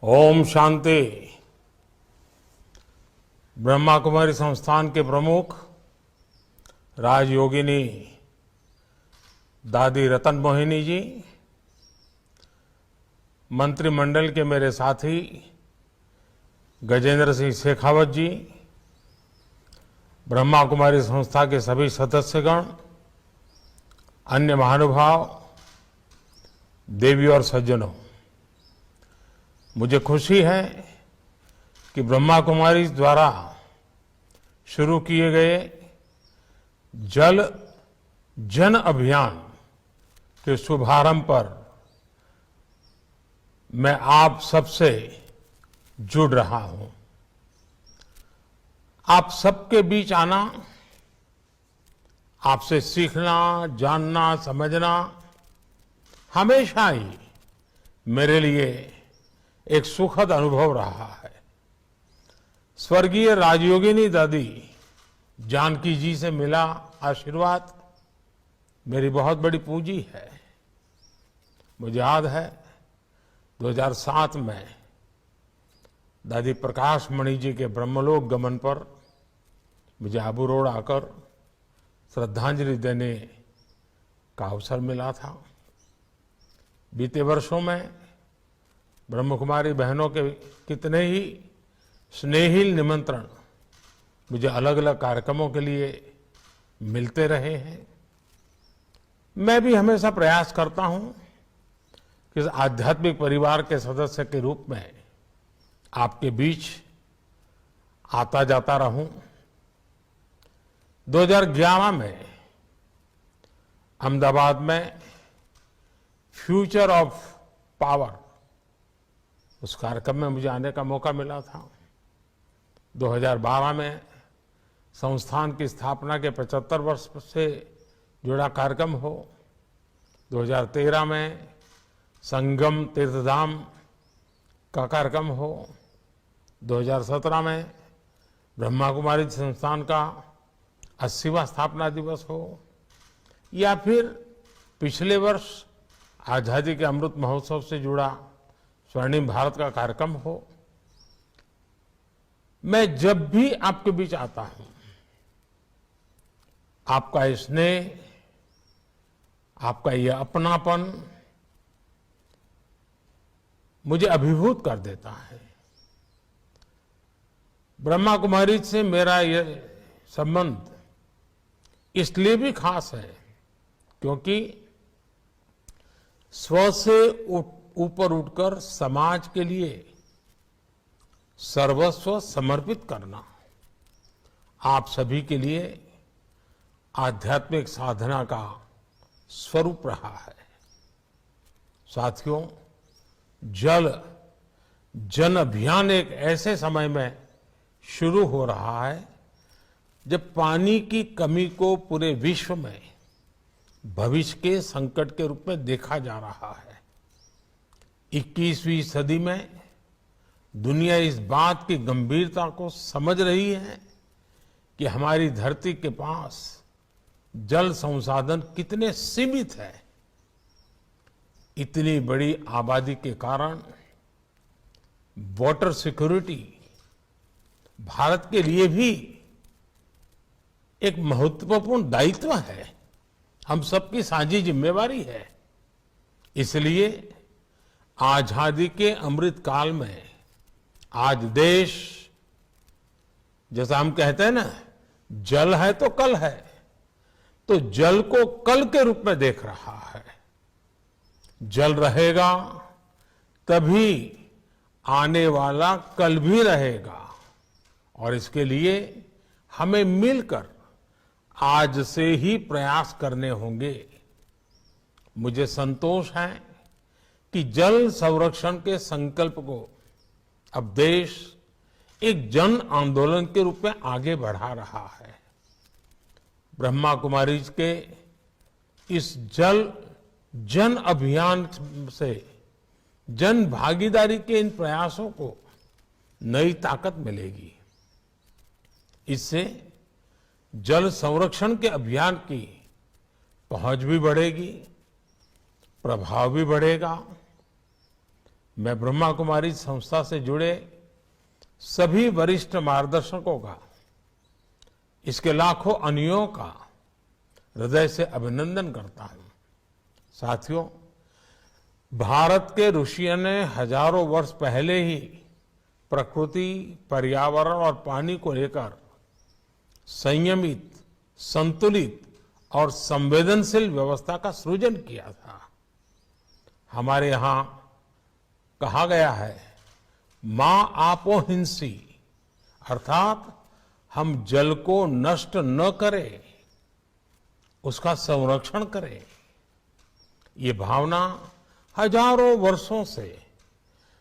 ओम शांति। ब्रह्मा कुमारी संस्थान के प्रमुख राजयोगिनी दादी रतन मोहिनी जी, मंत्रिमंडल के मेरे साथी गजेंद्र सिंह शेखावत जी, ब्रह्मा कुमारी संस्था के सभी सदस्यगण, अन्य महानुभाव, देवी और सज्जनों, मुझे खुशी है कि ब्रह्मा कुमारी द्वारा शुरू किए गए जल जन अभियान के शुभारंभ पर मैं आप सबसे जुड़ रहा हूं। आप सबके बीच आना, आपसे सीखना, जानना, समझना हमेशा ही मेरे लिए एक सुखद अनुभव रहा है। स्वर्गीय राजयोगिनी दादी जानकी जी से मिला आशीर्वाद मेरी बहुत बड़ी पूंजी है। मुझे याद है 2007 में दादी प्रकाश मणि जी के ब्रह्मलोक गमन पर मुझे आबू रोड आकर श्रद्धांजलि देने का अवसर मिला था। बीते वर्षों में ब्रह्मकुमारी बहनों के कितने ही स्नेहिल निमंत्रण मुझे अलग अलग कार्यक्रमों के लिए मिलते रहे हैं। मैं भी हमेशा प्रयास करता हूं कि इस आध्यात्मिक परिवार के सदस्य के रूप में आपके बीच आता जाता रहूं। 2011 में अहमदाबाद में फ्यूचर ऑफ पावर, उस कार्यक्रम में मुझे आने का मौका मिला था। 2012 में संस्थान की स्थापना के 75 वर्ष से जुड़ा कार्यक्रम हो, 2013 में संगम तीर्थधाम का कार्यक्रम हो, 2017 में ब्रह्मा कुमारी संस्थान का 80वां स्थापना दिवस हो, या फिर पिछले वर्ष आजादी के अमृत महोत्सव से जुड़ा स्वर्णिम भारत का कार्यक्रम हो। मैं जब भी आपके बीच आता हूं, आपका ये स्नेह, आपका ये अपनापन मुझे अभिभूत कर देता है। ब्रह्मा कुमारी से मेरा ये संबंध इसलिए भी खास है क्योंकि स्व से ऊपर उठकर समाज के लिए सर्वस्व समर्पित करना आप सभी के लिए आध्यात्मिक साधना का स्वरूप रहा है। साथियों, जल जन अभियान एक ऐसे समय में शुरू हो रहा है जब पानी की कमी को पूरे विश्व में भविष्य के संकट के रूप में देखा जा रहा है। 21वीं सदी में दुनिया इस बात की गंभीरता को समझ रही है कि हमारी धरती के पास जल संसाधन कितने सीमित है। इतनी बड़ी आबादी के कारण वाटर सिक्योरिटी भारत के लिए भी एक महत्वपूर्ण दायित्व है, हम सबकी साझी जिम्मेवारी है। इसलिए आजादी के अमृत काल में आज देश, जैसा हम कहते हैं ना, जल है तो कल है, तो जल को कल के रूप में देख रहा है। जल रहेगा तभी आने वाला कल भी रहेगा, और इसके लिए हमें मिलकर आज से ही प्रयास करने होंगे। मुझे संतोष है कि जल संरक्षण के संकल्प को अब देश एक जन आंदोलन के रूप में आगे बढ़ा रहा है। ब्रह्मा कुमारी के इस जल जन अभियान से जन भागीदारी के इन प्रयासों को नई ताकत मिलेगी। इससे जल संरक्षण के अभियान की पहुंच भी बढ़ेगी, प्रभाव भी बढ़ेगा। मैं ब्रह्मा कुमारी संस्था से जुड़े सभी वरिष्ठ मार्गदर्शकों का, इसके लाखों अनुयायियों का हृदय से अभिनंदन करता हूं। साथियों, भारत के ऋषियों ने हजारों वर्ष पहले ही प्रकृति, पर्यावरण और पानी को लेकर संयमित, संतुलित और संवेदनशील व्यवस्था का सृजन किया था। हमारे यहां कहा गया है, मां आपो हिंसी, अर्थात हम जल को नष्ट न करें, उसका संरक्षण करें। ये भावना हजारों वर्षों से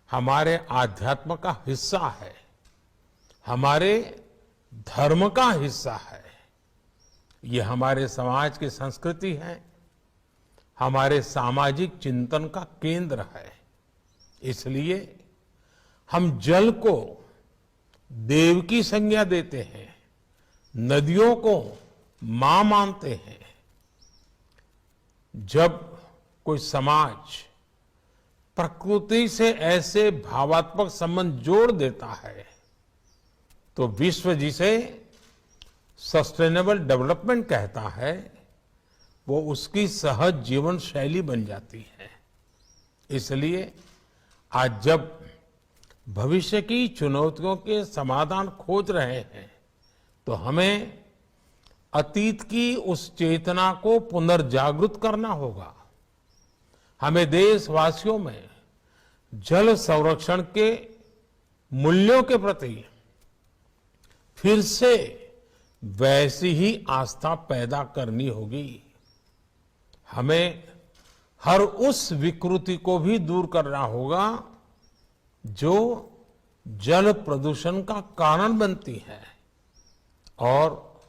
हमारे आध्यात्म का हिस्सा है, हमारे धर्म का हिस्सा है। ये हमारे समाज की संस्कृति है, हमारे सामाजिक चिंतन का केंद्र है। इसलिए हम जल को देव की संज्ञा देते हैं, नदियों को मां मानते हैं। जब कोई समाज प्रकृति से ऐसे भावात्मक संबंध जोड़ देता है तो विश्व जिसे सस्टेनेबल डेवलपमेंट कहता है, वो उसकी सहज जीवन शैली बन जाती है। इसलिए आज जब भविष्य की चुनौतियों के समाधान खोज रहे हैं तो हमें अतीत की उस चेतना को पुनर्जागृत करना होगा। हमें देशवासियों में जल संरक्षण के मूल्यों के प्रति फिर से वैसी ही आस्था पैदा करनी होगी। हमें हर उस विकृति को भी दूर करना होगा जो जल प्रदूषण का कारण बनती है, और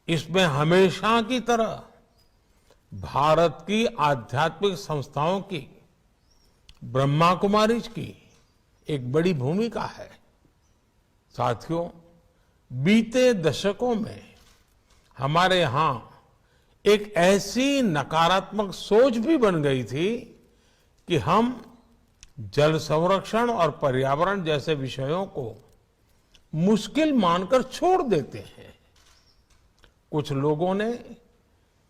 इसमें हमेशा की तरह भारत की आध्यात्मिक संस्थाओं की, ब्रह्मा कुमारीज की एक बड़ी भूमिका है। साथियों, बीते दशकों में हमारे यहां एक ऐसी नकारात्मक सोच भी बन गई थी कि हम जल संरक्षण और पर्यावरण जैसे विषयों को मुश्किल मानकर छोड़ देते हैं। कुछ लोगों ने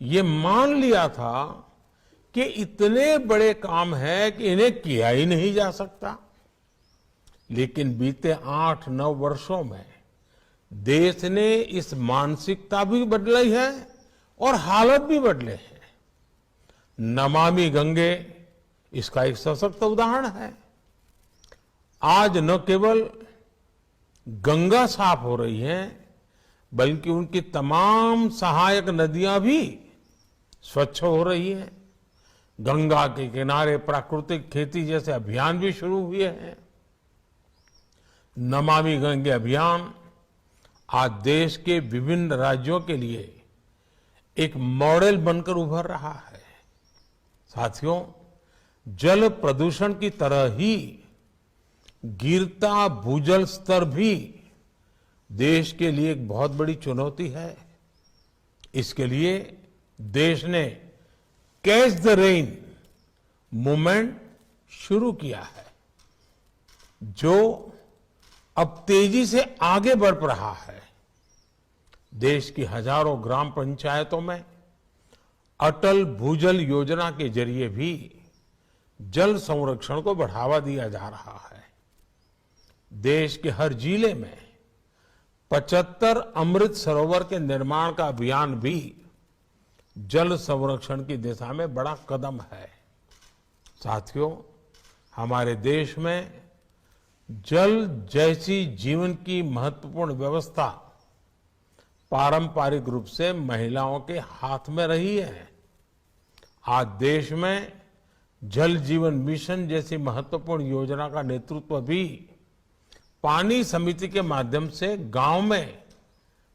ये मान लिया था कि इतने बड़े काम है कि इन्हें किया ही नहीं जा सकता। लेकिन बीते 8-9 वर्षों में देश ने इस मानसिकता भी बदली है और हालत भी बदले हैं। नमामि गंगे इसका एक सशक्त उदाहरण है। आज न केवल गंगा साफ हो रही है, बल्कि उनकी तमाम सहायक नदियां भी स्वच्छ हो रही हैं। गंगा के किनारे प्राकृतिक खेती जैसे अभियान भी शुरू हुए हैं। नमामि गंगे अभियान आज देश के विभिन्न राज्यों के लिए एक मॉडल बनकर उभर रहा है। साथियों, जल प्रदूषण की तरह ही गिरता भूजल स्तर भी देश के लिए एक बहुत बड़ी चुनौती है। इसके लिए देश ने कैच द रेन मूवमेंट शुरू किया है, जो अब तेजी से आगे बढ़ रहा है। देश की हजारों ग्राम पंचायतों में अटल भूजल योजना के जरिए भी जल संरक्षण को बढ़ावा दिया जा रहा है। देश के हर जिले में 75 अमृत सरोवर के निर्माण का अभियान भी जल संरक्षण की दिशा में बड़ा कदम है। साथियों, हमारे देश में जल जैसी जीवन की महत्वपूर्ण व्यवस्था पारंपरिक रूप से महिलाओं के हाथ में रही है। आज देश में जल जीवन मिशन जैसी महत्वपूर्ण योजना का नेतृत्व भी पानी समिति के माध्यम से गांव में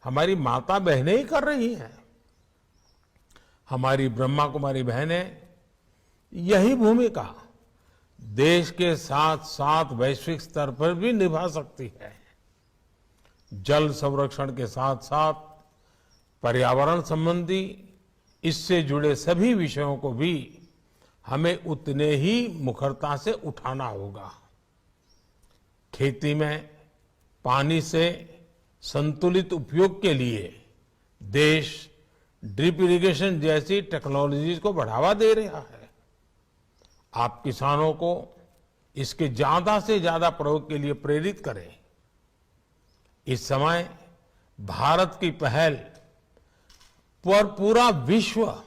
हमारी माता बहनें ही कर रही हैं। हमारी ब्रह्मा कुमारी बहनें यही भूमिका देश के साथ साथ वैश्विक स्तर पर भी निभा सकती है। जल संरक्षण के साथ साथ पर्यावरण संबंधी इससे जुड़े सभी विषयों को भी हमें उतने ही मुखरता से उठाना होगा। खेती में पानी से संतुलित उपयोग के लिए देश ड्रिप इरिगेशन जैसी टेक्नोलॉजीज को बढ़ावा दे रहा है। आप किसानों को इसके ज्यादा से ज्यादा प्रयोग के लिए प्रेरित करें। इस समय भारत की पहल पर पूरा विश्व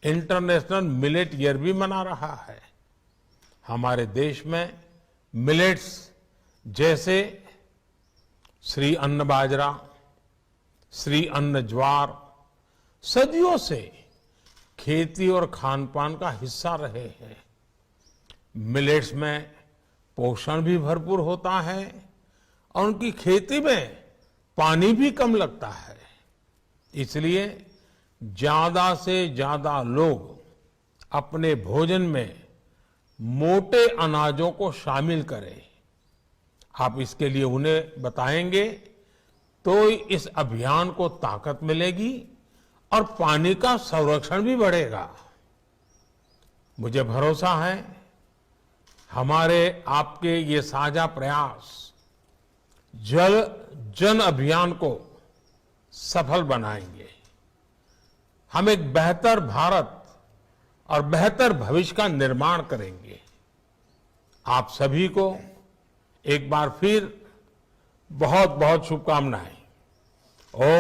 इंटरनेशनल मिलेट ईयर भी मना रहा है। हमारे देश में मिलेट्स जैसे श्री अन्न बाजरा, श्री अन्न ज्वार सदियों से खेती और खान पान का हिस्सा रहे हैं। मिलेट्स में पोषण भी भरपूर होता है और उनकी खेती में पानी भी कम लगता है। इसलिए ज्यादा से ज्यादा लोग अपने भोजन में मोटे अनाजों को शामिल करें। आप इसके लिए उन्हें बताएंगे तो इस अभियान को ताकत मिलेगी और पानी का संरक्षण भी बढ़ेगा। मुझे भरोसा है हमारे आपके ये साझा प्रयास जल जन अभियान को सफल बनाएंगे। हम एक बेहतर भारत और बेहतर भविष्य का निर्माण करेंगे। आप सभी को एक बार फिर बहुत बहुत शुभकामनाएं। ओम